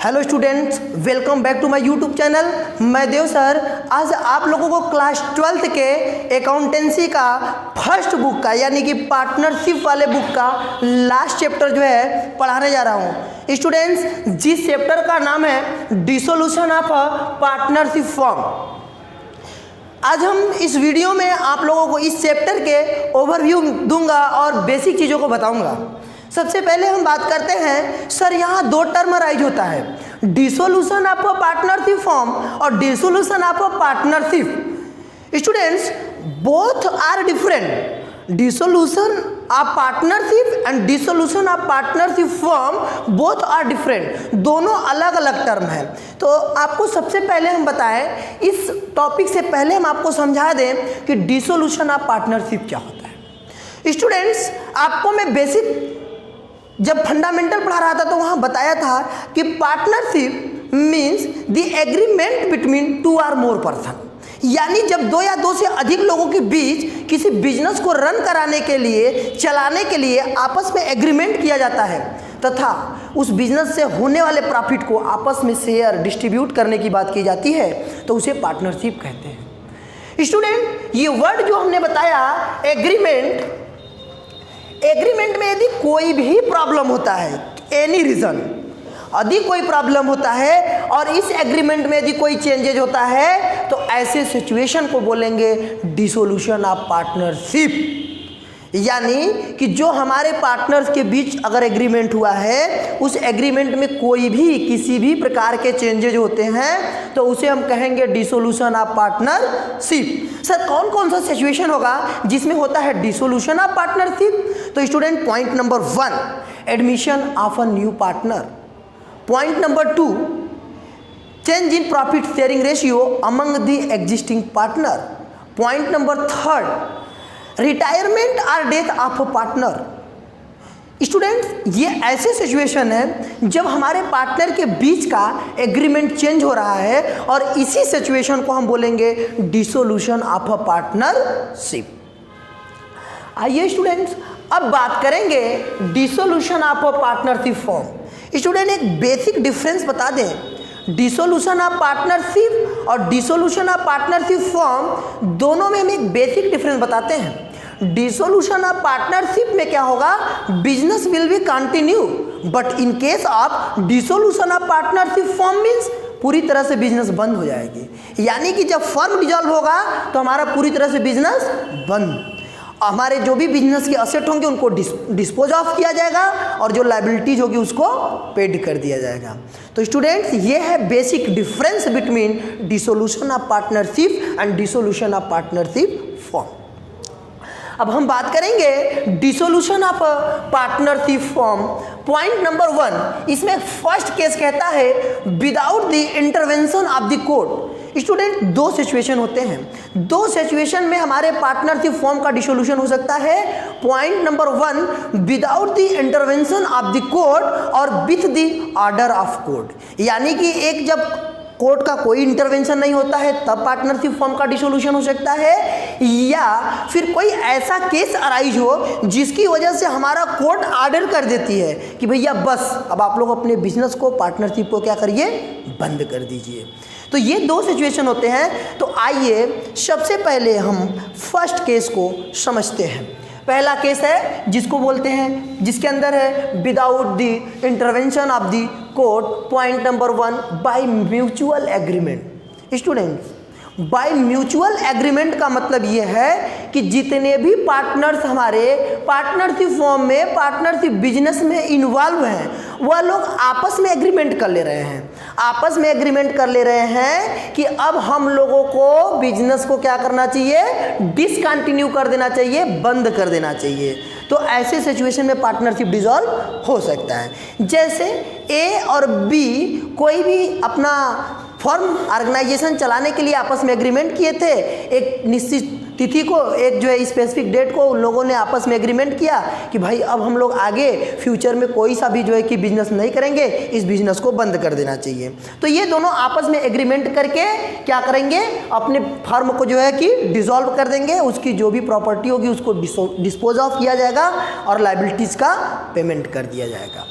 Hello students, welcome back to my YouTube channel. मैं Dev sir आज आप लोगों को क्लास 12th के अकाउंटेंसी का फर्स्ट बुक का यानी कि पार्टनरशिप वाले बुक का लास्ट चैप्टर जो है पढ़ाने जा रहा हूँ। स्टूडेंट्स, जिस चैप्टर का नाम है डिसोल्यूशन ऑफ पार्टनरशिप फॉर्म। आज हम इस वीडियो में आप लोगों को इस चैप्टर के ओवरव्यू दूंगा और बेसिक चीज़ों को बताऊंगा। सबसे पहले हम बात करते हैं, सर यहाँ दो टर्म राइज होता है, dissolution of a partnership form और dissolution of a partnership. Students, both are different. Dissolution of partnership and dissolution of partnership form both are different, दोनों अलग अलग टर्म हैं। तो आपको सबसे पहले हम बताएं, इस टॉपिक से पहले हम आपको समझा दें कि डिसोल्यूशन ऑफ पार्टनरशिप क्या होता है। स्टूडेंट्स, आपको मैं बेसिक जब फंडामेंटल पढ़ा रहा था तो वहाँ बताया था कि partnership means the agreement between two और मोर पर्सन, यानी जब दो या दो से अधिक लोगों के बीच किसी बिजनेस को रन कराने के लिए, चलाने के लिए आपस में एग्रीमेंट किया जाता है तथा उस बिजनेस से होने वाले प्रॉफिट को आपस में शेयर डिस्ट्रीब्यूट करने की बात की जाती है, तो उसे पार्टनरशिप कहते हैं। स्टूडेंट, ये वर्ड जो हमने बताया एग्रीमेंट, एग्रीमेंट में यदि कोई भी प्रॉब्लम होता है, एनी रीज़न, यदि कोई प्रॉब्लम होता है और इस एग्रीमेंट में यदि कोई चेंजेज होता है तो ऐसे सिचुएशन को बोलेंगे डिसोल्यूशन ऑफ पार्टनरशिप। यानी कि जो हमारे पार्टनर्स के बीच अगर एग्रीमेंट हुआ है, उस एग्रीमेंट में कोई भी किसी भी प्रकार के चेंजेज होते हैं तो उसे हम कहेंगे डिसोल्यूशन ऑफ पार्टनरशिप। सर कौन कौन सा सिचुएशन होगा जिसमें होता है डिसोल्यूशन ऑफ पार्टनरशिप? तो student, point number 1, admission of a new partner. Point number 2, change in profit sharing ratio among the existing partner. Point number 3, retirement और death of a partner. Students, ये ऐसे situation है जब हमारे partner के बीच का agreement change हो रहा है और इसी सिचुएशन को हम बोलेंगे डिसोल्यूशन ऑफ अ पार्टनरशिप। आइए स्टूडेंट्स, अब बात करेंगे dissolution of a partnership form. Student, एक बेसिक डिफरेंस बता दें, डिसोल्यूशन ऑफ पार्टनरशिप और डिसोल्यूशन ऑफ पार्टनरशिप फॉर्म दोनों में हम एक बेसिक डिफरेंस बताते हैं। डिसोल्यूशन ऑफ पार्टनरशिप में क्या होगा, business will be continue, but in case of dissolution of partnership form means पूरी तरह से बिजनेस बंद हो जाएगी। यानी कि जब फर्म डिसॉल्व होगा तो हमारा पूरी तरह से बिजनेस बंद, हमारे जो भी बिजनेस के असेट होंगे उनको डिस्पोज ऑफ किया जाएगा और जो लाइबिलिटीज होगी उसको पेड कर दिया जाएगा। तो स्टूडेंट्स, ये है basic difference between dissolution of partnership and dissolution of partnership form. अब हम बात करेंगे dissolution of partnership form. Point number 1, इसमें फर्स्ट केस कहता है without the intervention of the court. Student, दो सिचुएशन होते हैं, दो सिचुएशन में हमारे पार्टनरशिप फॉर्म का डिसोल्यूशन हो सकता है। Point number 1, without the intervention of the court और with the order of court. यानी कि एक जब कोर्ट का कोई इंटरवेंशन नहीं होता है तब पार्टनरशिप फॉर्म का डिसोल्यूशन हो सकता है, या फिर कोई ऐसा केस अराइज हो जिसकी वजह से हमारा कोर्ट ऑर्डर कर देती है कि भैया बस अब आप लोग अपने बिजनेस को, पार्टनरशिप को क्या करिए, बंद कर दीजिए। तो ये दो सिचुएशन होते हैं। तो आइए सबसे पहले हम फर्स्ट केस को समझते हैं। पहला केस है जिसको बोलते हैं, जिसके अंदर है without the intervention of the court. Point number 1, by mutual agreement. Students, by mutual agreement का मतलब ये है कि जितने भी पार्टनर्स हमारे पार्टनरशिप फॉर्म में, पार्टनरशिप बिजनेस में इन्वॉल्व हैं, वह लोग आपस में एग्रीमेंट कर ले रहे हैं, आपस में एग्रीमेंट कर ले रहे हैं कि अब हम लोगों को बिजनेस को क्या करना चाहिए, डिसकंटिन्यू कर देना चाहिए, बंद कर देना चाहिए। तो ऐसे सिचुएशन में पार्टनरशिप डिसॉल्व हो सकता है। जैसे ए और बी कोई भी अपना फर्म ऑर्गेनाइजेशन चलाने के लिए आपस में एग्रीमेंट किए थे, एक निश्चित तिथि को, एक जो है स्पेसिफिक डेट को उन लोगों ने आपस में एग्रीमेंट किया कि भाई अब हम लोग आगे फ्यूचर में कोई सा भी जो है कि बिजनेस नहीं करेंगे, इस बिजनेस को बंद कर देना चाहिए। तो ये दोनों आपस में एग्रीमेंट करके क्या करेंगे, अपने फर्म को जो है कि डिसॉल्व कर देंगे, उसकी जो भी प्रॉपर्टी होगी उसको डिस्पोज ऑफ किया जाएगा और लाइबिलिटीज़ का पेमेंट कर दिया जाएगा।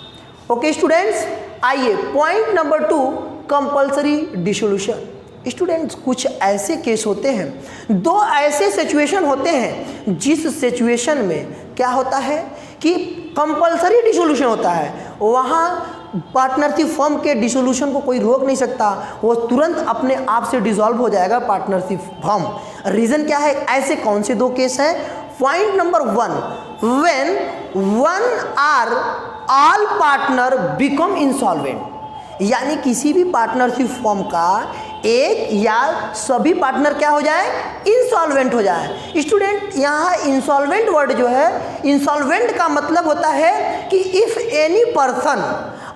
ओके स्टूडेंट्स, आइए point number 2, compulsory dissolution. Students, कुछ ऐसे केस होते हैं, दो ऐसे सिचुएशन होते हैं जिस सिचुएशन में क्या होता है कि कंपल्सरी डिसोल्यूशन होता है। वहाँ पार्टनरशिप फर्म के डिसोल्यूशन को कोई रोक नहीं सकता, वो तुरंत अपने आप से डिसॉल्व हो जाएगा पार्टनरशिप फर्म। रीज़न क्या है? ऐसे कौन से दो केस हैं? Point number 1, when one or all partner become insolvent, यानी किसी भी पार्टनरशिप फर्म का एक या सभी पार्टनर क्या हो जाए? इंसॉल्वेंट हो जाए। स्टूडेंट, यहाँ इंसॉल्वेंट वर्ड जो है, इंसॉल्वेंट का मतलब होता है कि if any person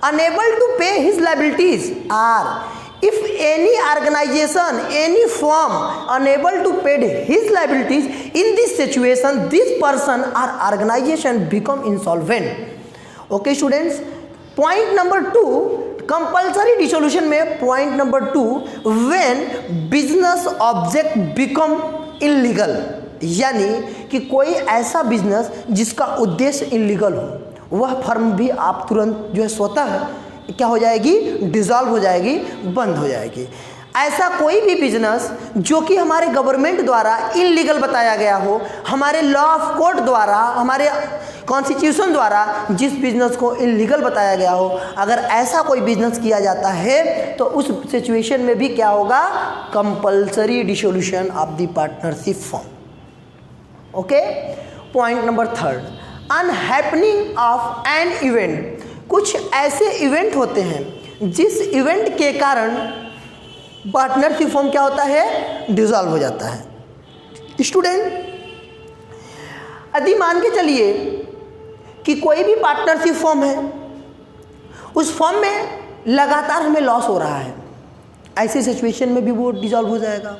unable to pay his liabilities, or if any organisation, any firm unable to pay his liabilities, in this situation this person or organisation become insolvent. Okay students, point number 2, compulsory dissolution में point number 2, when business object become illegal, यानी कि कोई ऐसा business जिसका उद्देश्य illegal हो, वह firm भी आप तुरंत जो है स्वतः क्या हो जाएगी? डिसॉल्व हो जाएगी, बंद हो जाएगी। ऐसा कोई भी बिजनेस जो कि हमारे गवर्नमेंट द्वारा इलीगल बताया गया हो, हमारे लॉ ऑफ कोर्ट द्वारा, हमारे कॉन्स्टिट्यूशन द्वारा जिस बिजनेस को इलीगल बताया गया हो, अगर ऐसा कोई बिजनेस किया जाता है तो उस सिचुएशन में भी क्या होगा? Compulsory dissolution of the partnership firm. Okay, point number 3, unhappening of an event. कुछ ऐसे इवेंट होते हैं जिस इवेंट के कारण पार्टनरशिप फर्म क्या होता है? डिसॉल्व हो जाता है। स्टूडेंट, यदि मान के चलिए कि कोई भी पार्टनरशिप फर्म है, उस फर्म में लगातार हमें लॉस हो रहा है, ऐसी सिचुएशन में भी वो डिसॉल्व हो जाएगा।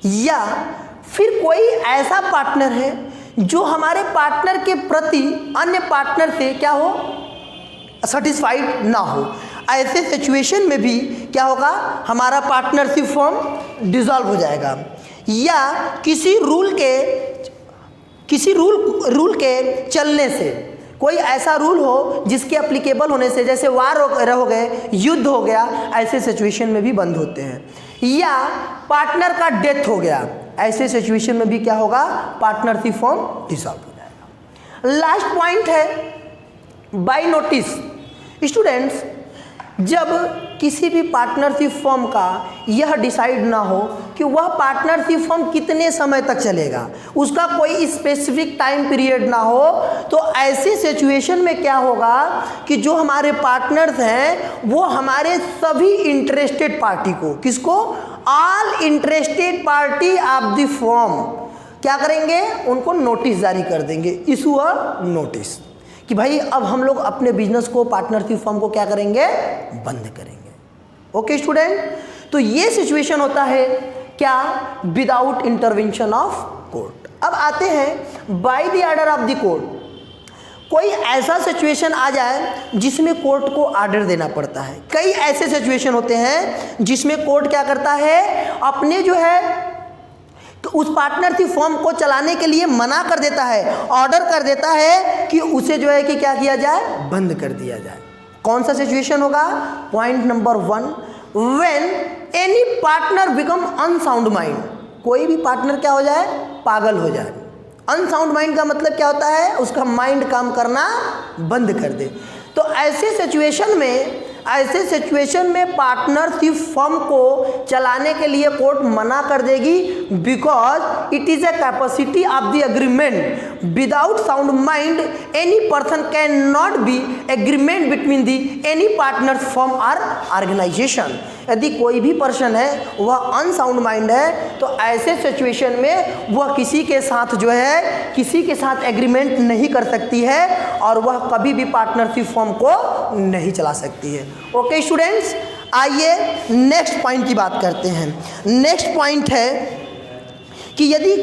या फिर कोई ऐसा पार्टनर है जो हमारे पार्टनर के प्रति अन्य पार्टनर से क्या हो? सेटिस्फाइड ना हो, ऐसे सिचुएशन में भी क्या होगा? हमारा पार्टनरशिप फर्म डिसॉल्व हो जाएगा। या किसी रूल के चलने से, कोई ऐसा रूल हो जिसके एप्लीकेबल होने से, जैसे वार हो गए, युद्ध हो गया, ऐसे सिचुएशन में भी बंद होते हैं। या पार्टनर का डेथ हो गया, ऐसे सिचुएशन में भी क्या होगा? पार्टनरशिप फर्म डिसॉल्व हो जाएगा। लास्ट पॉइंट है बाय नोटिस। स्टूडेंट्स, जब किसी भी पार्टनरशिप फर्म का यह डिसाइड ना हो कि वह पार्टनरशिप फर्म कितने समय तक चलेगा, उसका कोई स्पेसिफिक टाइम पीरियड ना हो, तो ऐसे सिचुएशन में क्या होगा कि जो हमारे पार्टनर्स हैं वो हमारे सभी इंटरेस्टेड पार्टी को, किसको? All interested party of the firm क्या करेंगे? उनको नोटिस जारी कर देंगे, इशू अ नोटिस, कि भाई अब हम लोग अपने बिजनेस को, पार्टनरशिप फर्म को क्या करेंगे? बंद करेंगे। ओके स्टूडेंट, तो ये सिचुएशन होता है क्या? Without intervention of court. अब आते हैं by the order of the court. कोई ऐसा सिचुएशन आ जाए जिसमें कोर्ट को ऑर्डर देना पड़ता है। कई ऐसे सिचुएशन होते हैं जिसमें कोर्ट क्या करता है? अपने जो है तो उस पार्टनरशिप फर्म को चलाने के लिए मना कर देता है, ऑर्डर कर देता है कि उसे जो है कि क्या किया जाए? बंद कर दिया जाए। कौन सा सिचुएशन होगा? Point number 1, when any partner become unsound mind. कोई भी पार्टनर क्या हो जाए? पागल हो जाए। अनसाउंड माइंड का मतलब क्या होता है? उसका माइंड काम करना बंद कर दे। तो ऐसे सिचुएशन में पार्टनरशिप फर्म को चलाने के लिए कोर्ट मना कर देगी, because it is a capacity of the agreement. Without sound mind any person can not be agreement between the any partner firm और ऑर्गेनाइजेशन। यदि कोई भी पर्सन है वह अनसाउंड माइंड है तो ऐसे सिचुएशन में वह किसी के साथ जो है किसी के साथ एग्रीमेंट नहीं कर सकती है और वह कभी भी पार्टनरशिप फर्म को नहीं चला सकती है। ओके स्टूडेंट्स, आइए नेक्स्ट पॉइंट की बात करते हैं। नेक्स्ट पॉइंट है कि यदि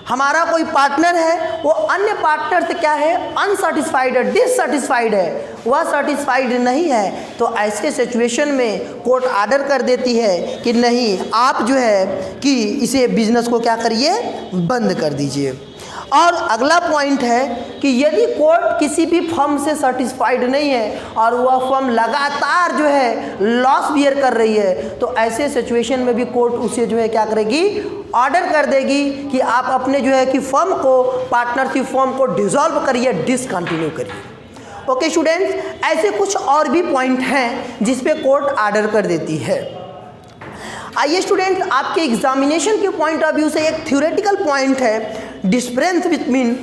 हमारा कोई पार्टनर है वो अन्य पार्टनर से क्या है? अनसेटिस्फाइड है, डिससेटिस्फाइड है, वह सेटिस्फाइड नहीं है, तो ऐसे सिचुएशन में कोर्ट ऑर्डर कर देती है कि नहीं, आप जो है कि इसे बिजनेस को क्या करिए? बंद कर दीजिए। और अगला पॉइंट है कि यदि कोर्ट किसी भी फर्म से सेटिस्फाइड नहीं है और वह फर्म लगातार जो है लॉस बियर कर रही है, तो ऐसे सिचुएशन में भी कोर्ट उसे जो है क्या करेगी, ऑर्डर कर देगी कि आप अपने जो है कि फर्म को, पार्टनरशिप फर्म को डिसॉल्व करिए, डिसकंटिन्यू करिए। ओके स्टूडेंट्स, ऐसे कुछ और भी पॉइंट हैं जिस पे कोर्ट ऑर्डर कर देती है। आइए स्टूडेंट, आपके एग्जामिनेशन के पॉइंट ऑफ व्यू से एक थ्योरेटिकल पॉइंट है, difference between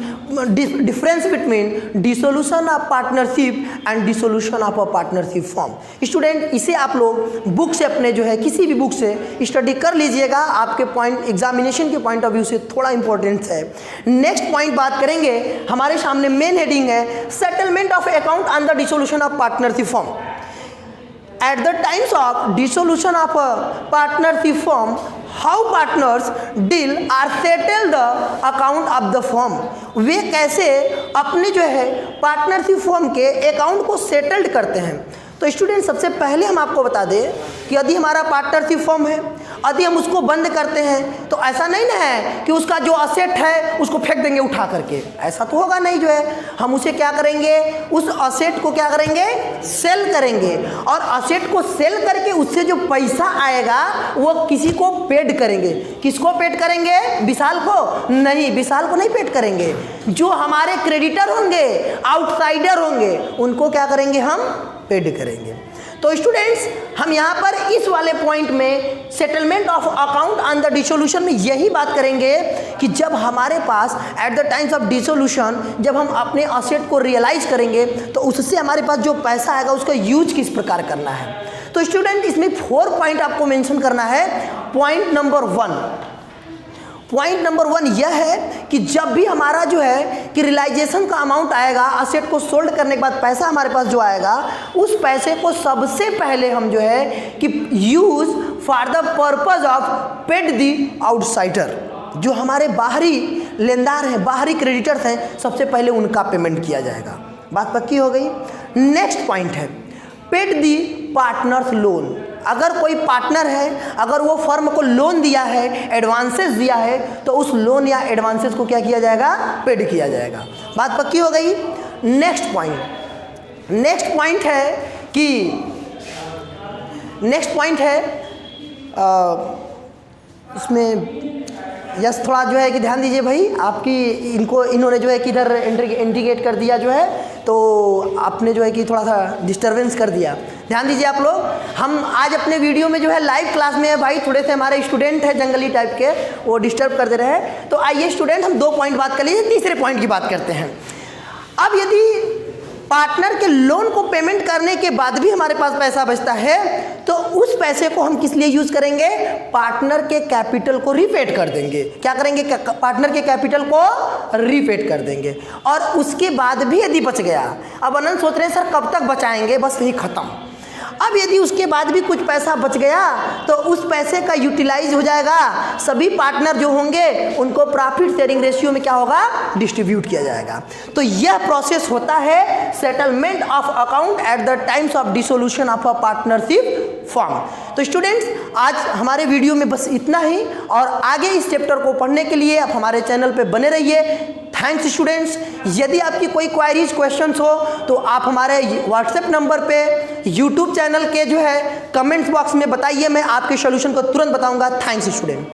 dissolution of partnership and dissolution of a partnership form. Student, इसे आप लोग बुक से, अपने जो है किसी भी बुक से स्टडी कर लीजिएगा, आपके पॉइंट एग्जामिनेशन के पॉइंट ऑफ व्यू से थोड़ा इंपॉर्टेंट है। नेक्स्ट पॉइंट बात करेंगे, हमारे सामने मेन हेडिंग है settlement of account on the dissolution of partnership form. At the times of dissolution of a partnership firm, how partners deal or settle the account of the firm? वे कैसे अपने जो है partnership firm के account को settled करते हैं। तो student, सबसे पहले हम आपको बता दें कि यदि हमारा पार्टनरशिप फर्म है, यदि हम उसको बंद करते हैं तो ऐसा नहीं ना है कि उसका जो असेट है उसको फेंक देंगे उठा करके, ऐसा तो होगा नहीं। जो है हम उसे क्या करेंगे, उस असेट को क्या करेंगे, सेल करेंगे, और असेट को सेल करके उससे जो पैसा आएगा वो किसी को पेड करेंगे। किसको पेड करेंगे? विशाल को नहीं, विशाल को नहीं पेड करेंगे। जो हमारे क्रेडिटर होंगे, आउटसाइडर होंगे, उनको क्या करेंगे, हम पेड करेंगे। तो स्टूडेंट्स, हम यहाँ पर इस वाले पॉइंट में settlement of account on the dissolution में यही बात करेंगे कि जब हमारे पास at the times of dissolution, जब हम अपने असेट को रियलाइज करेंगे तो उससे हमारे पास जो पैसा आएगा उसका यूज किस प्रकार करना है। तो स्टूडेंट, इसमें 4 पॉइंट आपको मेंशन करना है। पॉइंट नंबर 1 यह है कि जब भी हमारा जो है कि रियलाइजेशन का अमाउंट आएगा, असेट को सोल्ड करने के बाद पैसा हमारे पास जो आएगा, उस पैसे को सबसे पहले हम जो है कि use for the purpose of paid the outsider. जो हमारे बाहरी लेनदार हैं, बाहरी क्रेडिटर्स हैं, सबसे पहले उनका पेमेंट किया जाएगा। बात पक्की हो गई। नेक्स्ट पॉइंट है पेड दी पार्टनर्स लोन। अगर कोई पार्टनर है, अगर वो फर्म को लोन दिया है, एडवांसेस दिया है, तो उस लोन या एडवांसेस को क्या किया जाएगा, पेड किया जाएगा। बात पक्की हो गई। नेक्स्ट पॉइंट है इसमें यस थोड़ा जो है कि ध्यान दीजिए भाई, आपकी इन्होंने जो है कि इधर इंडिकेट कर दिया जो है, तो आपने जो है कि थोड़ा सा डिस्टरबेंस कर दिया। ध्यान दीजिए आप लोग, हम आज अपने वीडियो में जो है लाइव क्लास में है भाई, थोड़े से हमारे स्टूडेंट हैं जंगली टाइप के, वो डिस्टर्ब कर दे रहे हैं। तो आइए स्टूडेंट, हम 2 पॉइंट बात कर लीजिए, तीसरे पॉइंट की बात करते हैं। अब यदि पार्टनर के लोन को पेमेंट करने के बाद भी हमारे पास पैसा बचता है, तो उस पैसे को हम किस लिए यूज करेंगे, पार्टनर के कैपिटल को रीपेड कर देंगे। क्या करेंगे, पार्टनर के कैपिटल को रीपेड कर देंगे। और उसके बाद भी यदि बच गया, अब अनंत सोच रहे हैं सर कब तक बचाएंगे, बस यही खत्म। अब यदि उसके बाद भी कुछ पैसा बच गया तो उस पैसे का यूटिलाइज हो जाएगा, सभी पार्टनर जो होंगे उनको प्रॉफिट शेयरिंग रेशियो में क्या होगा, डिस्ट्रीब्यूट किया जाएगा। तो यह प्रोसेस होता है settlement of account eight the times of dissolution of a partnership firm. तो स्टूडेंट्स, आज हमारे वीडियो में बस इतना ही, और आगे इस चैप्टर को पढ़ने के लिए आप हमारे चैनल पे बने रहिए। Thanks students. यदि आपकी कोई क्वेरीज क्वेश्चंस हो तो आप हमारे व्हाट्सएप नंबर पे, यूट्यूब चैनल के जो है कमेंट्स बॉक्स में बताइए, मैं आपके सॉल्यूशन को तुरंत बताऊंगा। Thanks student.